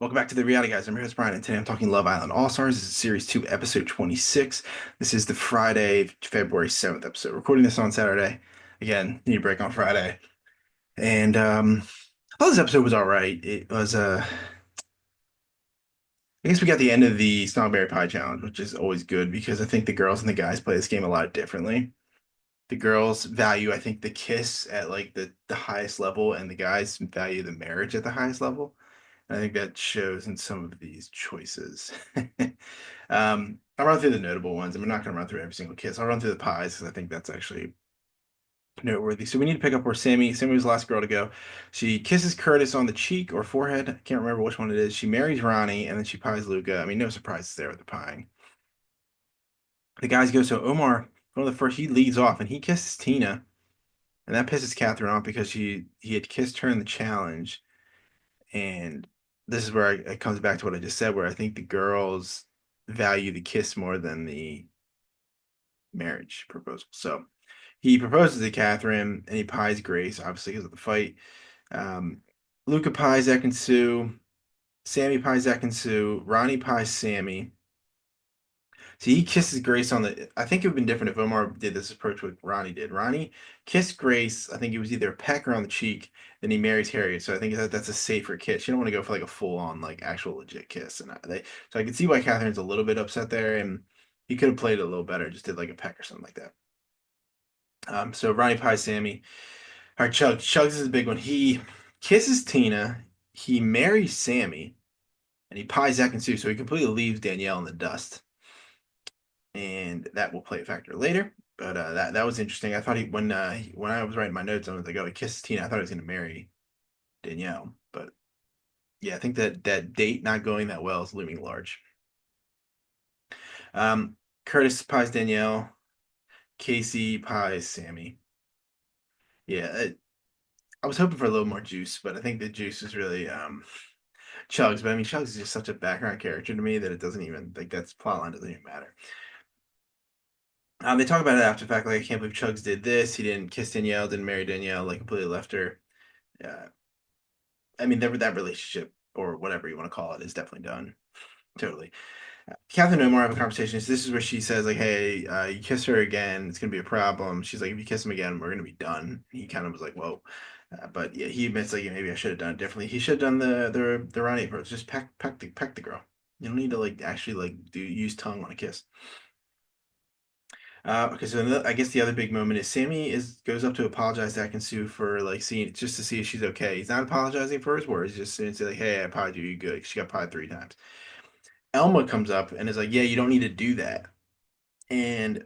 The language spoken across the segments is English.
Welcome back to the Reality Guys. I'm your host Brian, and today I'm talking Love Island All Stars. This is Series 2, Episode 26. This is the Friday, February 7th episode. Recording this on Saturday. Again, need a break on Friday. And I thought this episode was all right. It was, I guess we got the end of the Snowberry Pie Challenge, which is always good because I think the girls and the guys play this game a lot differently. The girls value, I think, the kiss at like the highest level, and the guys value the marriage at the highest level. I think that shows in some of these choices. I'll run through the notable ones. I'm not going to run through every single kiss. I'll run through the pies because I think that's actually noteworthy. So we need to pick up where Sammy was the last girl to go. She kisses Curtis on the cheek or forehead. I can't remember which one it is. She marries Ronnie and then she pies Luca. I mean, no surprises there with the pieing. The guys go, so Omar, one of the first, he leads off and he kisses Tina. And that pisses Catherine off because he had kissed her in the challenge. And this is where it comes back to what I just said, where I think the girls value the kiss more than the marriage proposal. So he proposes to Catherine and he pies Grace, obviously because of the fight. Um, Luca pies Ekin-Su. Sammy pies Ekin-Su. Ronnie pies Sammy. See, he kisses Grace on the. I think it would have been different if Omar did this approach what Ronnie did. Ronnie kissed Grace. I think it was either a peck or on the cheek. Then he marries Harriet. So I think that's a safer kiss. You don't want to go for like a full on like actual legit kiss. So I can see why Catherine's a little bit upset there, and he could have played it a little better. Just did like a peck or something like that. So Ronnie pies Sammy. All right, Chugs is a big one. He kisses Tina. He marries Sammy, and he pies Zach and Sue. So he completely leaves Danielle in the dust, and that will play a factor later. But that was interesting. I thought when I was writing my notes, I was like, oh, he kissed Tina. I thought he was going to marry Danielle, but yeah, I think that date not going that well is looming large. Um, Curtis pies Danielle. Casey pies Sammy. Yeah, I was hoping for a little more juice, but I think the juice is really Chugs. But I mean, Chugs is just such a background character to me that it doesn't even like that's plotline doesn't even matter. They talk about it after the fact, like I can't believe Chugs did this. He didn't kiss Danielle, didn't marry Danielle, like completely left her. Yeah, I mean that relationship or whatever you want to call it is definitely done. Totally. Catherine and Omar have a conversation. This is where she says like, "Hey, you kiss her again, it's gonna be a problem." She's like, "If you kiss him again, we're gonna be done." He kind of was like, "Whoa," but yeah, he admits like, yeah, maybe I should have done it differently. He should have done the Ronnie approach. Just peck the girl. You don't need to like actually like use tongue on a kiss. Okay, so I guess the other big moment is Sammy goes up to apologize to Ekin-Su for like seeing just to see if she's okay. He's not apologizing for his words, just saying like, "Hey, I pied you. You good?" She got pied 3 times. Elma comes up and is like, "Yeah, you don't need to do that." And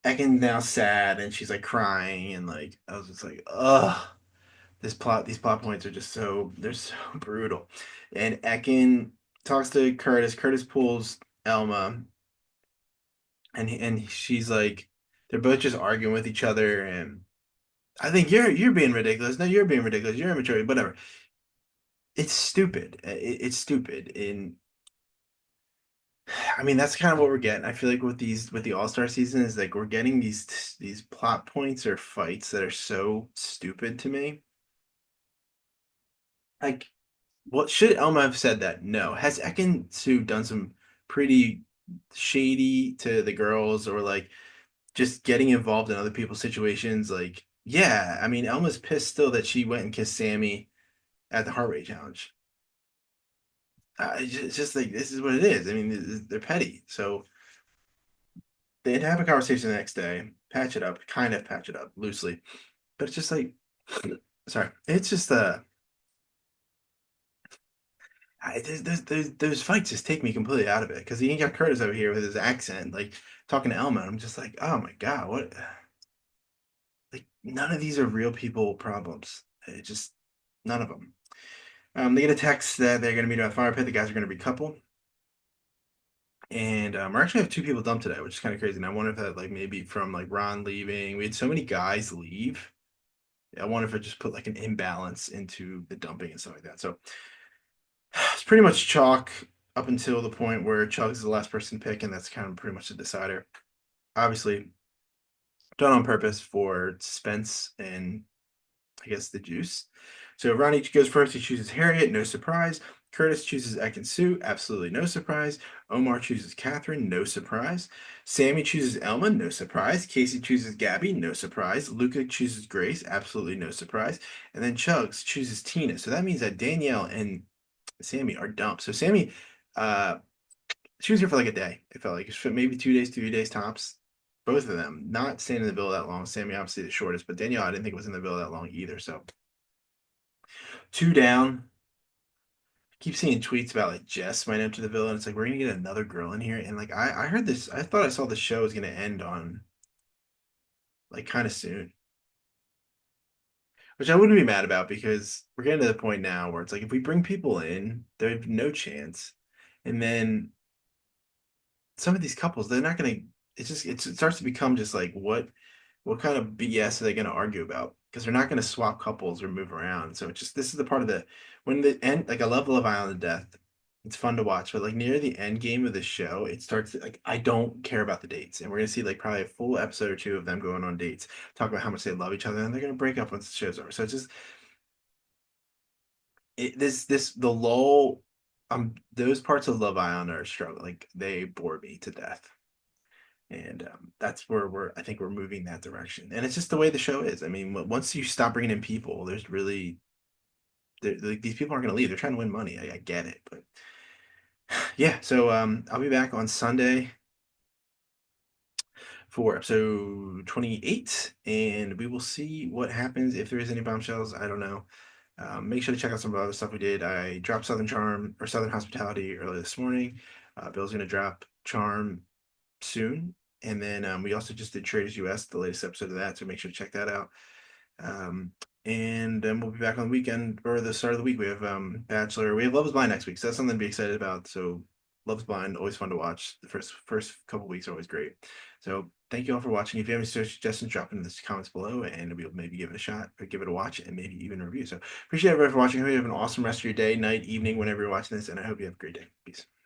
Ekin now sad and she's like crying and like I was just like, ugh, these plot points are just they're so brutal. And Ekin talks to Curtis. Curtis pulls Elma and she's like, they're both just arguing with each other and I think you're being ridiculous. No, you're being ridiculous. You're immature. Whatever. It's stupid. It's stupid. And I mean, that's kind of what we're getting. I feel like with the All-Star season is like we're getting these plot points or fights that are so stupid to me. Like, what should Elma have said that? No. Has Ekin Su done some pretty shady to the girls or like just getting involved in other people's situations? Like, yeah, I mean, Elma's pissed still that she went and kissed Sammy at the Heart Rate Challenge. It's just like this is what it is. I mean, they're petty. So they'd have a conversation the next day, patch it up, kind of patch it up loosely, but it's just like, sorry, it's just those fights just take me completely out of it because he ain't got Curtis over here with his accent, like talking to Elma. I'm just like, oh my god, what? Like none of these are real people problems. It just none of them. They get a text that they're gonna meet at a fire pit. The guys are gonna recouple, and we actually have 2 people dumped today, which is kind of crazy. And I wonder if that like maybe from like Ron leaving, we had so many guys leave. I wonder if it just put like an imbalance into the dumping and stuff like that. So it's pretty much chalk up until the point where Chugs is the last person to pick, and that's kind of pretty much the decider. Obviously, done on purpose for suspense and I guess the juice. So Ronnie goes first. He chooses Harriet, no surprise. Curtis chooses Ekin-Su, absolutely no surprise. Omar chooses Catherine, no surprise. Sammy chooses Elma, no surprise. Casey chooses Gabby, no surprise. Luca chooses Grace, absolutely no surprise. And then Chugs chooses Tina. So that means that Danielle and Sammy are dumped. So Sammy, uh, she was here for like a day. It felt like maybe 2 days, 3 days tops. Both of them not staying in the villa that long. Sammy obviously the shortest, but Danielle I didn't think was in the villa that long either. So two down. Keep seeing tweets about like Jess might enter the villa, and it's like we're gonna get another girl in here. And like I heard this, I thought I saw the show was gonna end on like kind of soon, which I wouldn't be mad about because we're getting to the point now where it's like if we bring people in, there's no chance, and then some of these couples they're not gonna. It starts to become just like what kind of BS are they gonna argue about? Because they're not gonna swap couples or move around. So it's just this is the part of the when the end like I love Love Island to death. It's fun to watch, but like near the end game of the show, it starts like I don't care about the dates, and we're gonna see like probably a full episode or two of them going on dates, talk about how much they love each other, and they're gonna break up once the show's over. So it's just this the lull. Those parts of Love Island are struggle like they bore me to death, and that's where I think we're moving that direction, and it's just the way the show is. I mean, once you stop bringing in people, there's really like, these people aren't going to leave. They're trying to win money. I get it, but yeah. So I'll be back on Sunday for episode 28, and we will see what happens if there is any bombshells. I don't know. Make sure to check out some of the other stuff we did. I dropped Southern Charm or Southern Hospitality early this morning. Bill's going to drop Charm soon. And then we also just did Traders US, the latest episode of that. So make sure to check that out. And then we'll be back on the weekend or the start of the week. We have Bachelor. We have Love is Blind next week. So that's something to be excited about. So Love is Blind, always fun to watch. The first couple weeks are always great. So thank you all for watching. If you have any suggestions, drop in the comments below and we'll maybe give it a shot or give it a watch and maybe even a review. So appreciate everybody for watching. I hope you have an awesome rest of your day, night, evening, whenever you're watching this. And I hope you have a great day. Peace.